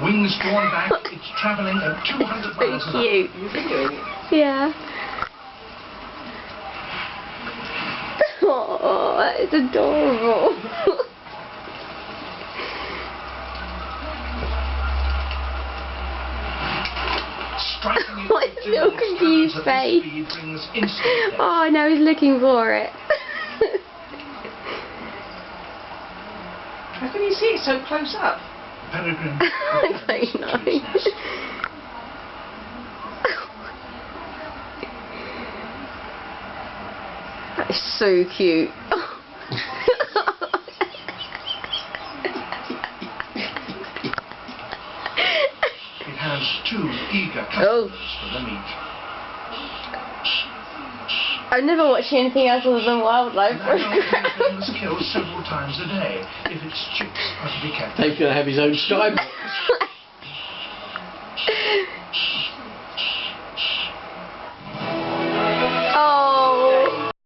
Wings drawn back, it's travelling at 200 miles an So hour. cute. You're videoing it? Yeah. Oh, that is adorable. Striking it What a with little dual confused strands at face. this speed brings instant death. Oh, now he's looking for it. How can you see it so close up? Peregrine I don't know. to its nest. That is so cute. It has two eager Oh. customers for the meat. I've never watched anything else other than wildlife An adult programs. peregrine must kill several times a day if its chicks are to be kept. Dave's going to have his own Sky box.